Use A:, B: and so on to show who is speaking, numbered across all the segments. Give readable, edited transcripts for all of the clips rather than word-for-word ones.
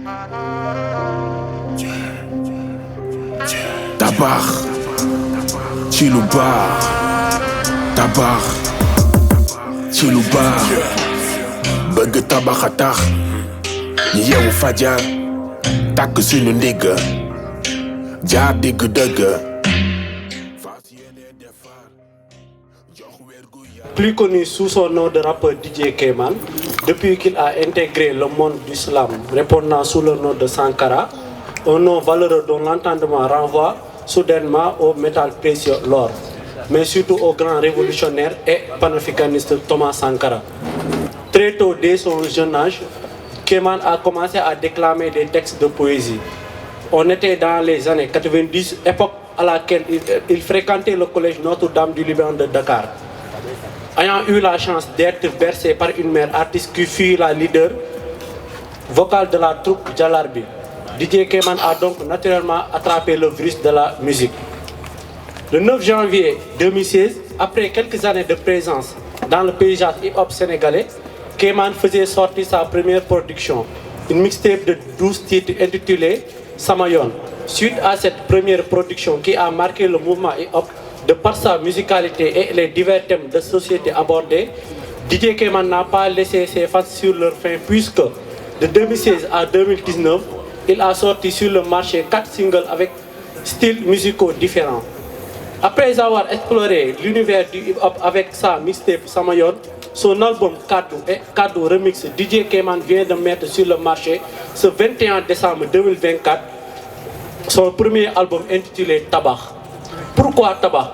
A: Tabac ci lu baax tabax ci lu baax bëgg tabax a tax ñu yeewu fajar takk suñu ndigg jaar digg dëgg.
B: Plus connu sous son nom de rappeur DJ Kéman, depuis qu'il a intégré le monde du slam, répondant sous le nom de Sankara, un nom valeureux dont l'entendement renvoie soudainement au métal précieux l'or, mais surtout au grand révolutionnaire et panafricaniste Thomas Sankara. Très tôt, dès son jeune âge, Kéman a commencé à déclamer des textes de poésie. On était dans les années 90, époque à laquelle il fréquentait le collège Notre-Dame du Liban de Dakar. Ayant eu la chance d'être bercé par une mère artiste qui fut la leader vocale de la troupe Jalarbi, DJ Kéman a donc naturellement attrapé le virus de la musique. Le 9 janvier 2016, après quelques années de présence dans le paysage hip-hop sénégalais, Kéman faisait sortir sa première production, une mixtape de 12 titres intitulée Samayon. Suite à cette première production qui a marqué le mouvement hip-hop, de par sa musicalité et les divers thèmes de société abordés, DJ Kéman n'a pas laissé ses fans sur leur faim puisque de 2016 à 2019, il a sorti sur le marché 4 singles avec styles musicaux différents. Après avoir exploré l'univers du hip-hop avec sa mixtape Samayon, son album Kadou et Kadou Remix, DJ Kéman vient de mettre sur le marché ce 21 décembre 2024 son premier album intitulé Tabac. Pourquoi Tabac?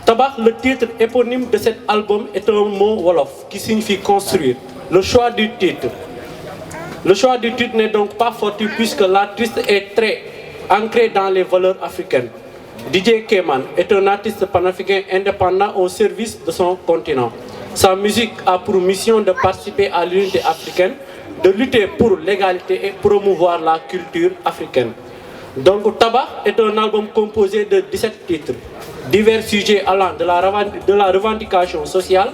B: Tabac, le titre éponyme de cet album, est un mot wolof qui signifie construire. Le choix du titre n'est donc pas fortuit puisque l'artiste est très ancré dans les valeurs africaines. DJ Kéman est un artiste panafricain indépendant au service de son continent. Sa musique a pour mission de participer à l'unité africaine, de lutter pour l'égalité et promouvoir la culture africaine. Donc Tabac est un album composé de 17 titres, divers sujets allant de la revendication sociale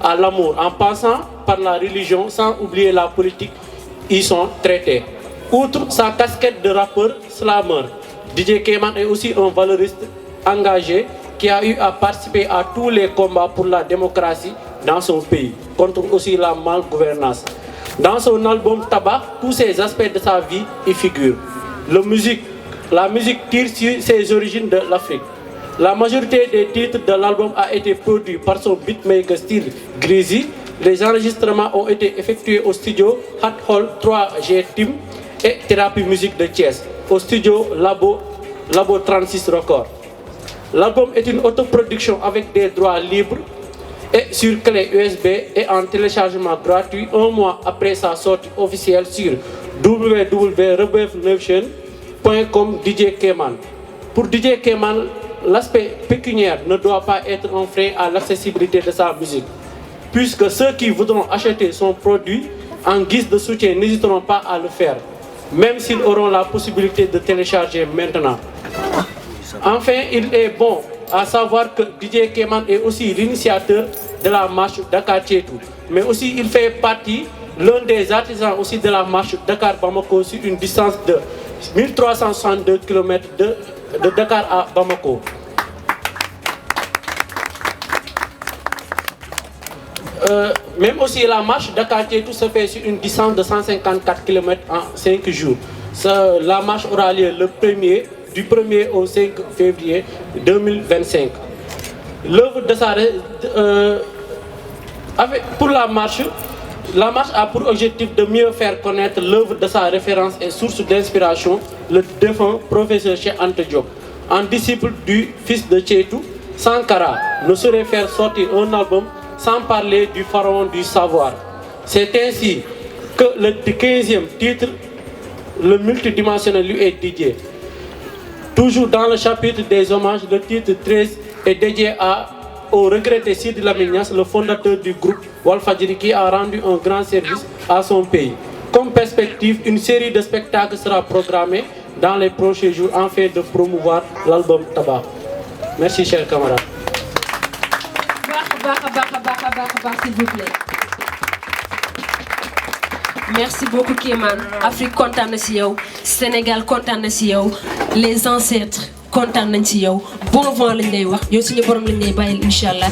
B: à l'amour, en passant par la religion, sans oublier la politique, y sont traités. Outre sa casquette de rappeur slameur, DJ Kéman est aussi un valoriste engagé qui a eu à participer à tous les combats pour la démocratie dans son pays, contre aussi la malgouvernance. Dans son album Tabac, tous ces aspects de sa vie y figurent. La musique tire sur ses origines de l'Afrique. La majorité des titres de l'album a été produit par son beatmaker style Greasy. Les enregistrements ont été effectués au studio Hot Hall 3G Team et Thérapie Musique de Thiès, au studio Labo 36 Records. L'album est une autoproduction avec des droits libres et sur clé USB et en téléchargement gratuit un mois après sa sortie officielle sur www.rebeufnation.com. DJ Kéman. Pour DJ Kéman, l'aspect pécuniaire ne doit pas être un frein à l'accessibilité de sa musique, puisque ceux qui voudront acheter son produit en guise de soutien n'hésiteront pas à le faire, même s'ils auront la possibilité de télécharger maintenant. Enfin, il est bon à savoir que DJ Kéman est aussi l'initiateur de la marche Dakar-Tietou, mais aussi il fait partie l'un des artisans aussi de la marche Dakar-Bamako sur une distance de 1362 km de Dakar à Bamako. Même aussi la marche Dakar-Tietou se fait sur une distance de 154 km en 5 jours. La marche aura lieu du 1er au 5 février 2025. L'œuvre de pour la marche a pour objectif de mieux faire connaître l'œuvre de sa référence et source d'inspiration, le défunt professeur Cheikh Anta Diop. En disciple du fils de Tietou, Sankara ne saurait faire sortir un album sans parler du pharaon du savoir. C'est ainsi que le 15e titre, le multidimensionnel, lui est dédié. Toujours dans le chapitre des hommages, le titre 13 est dédié au regretté Sidi Lamine Niasse, le fondateur du groupe Walfadjri, qui a rendu un grand service à son pays. Comme perspective, une série de spectacles sera programmée dans les prochains jours afin de promouvoir l'album Tabac. Merci, chers camarades.
C: S'il vous plaît. merci beaucoup Kéman. Afrique kontaan na ci yow Sénégal kontaan na ci yow les ancêtres kontaan nañ ci yow bon vent lañ lay wax yow suñu borom lañ lay bàyyil incha allah.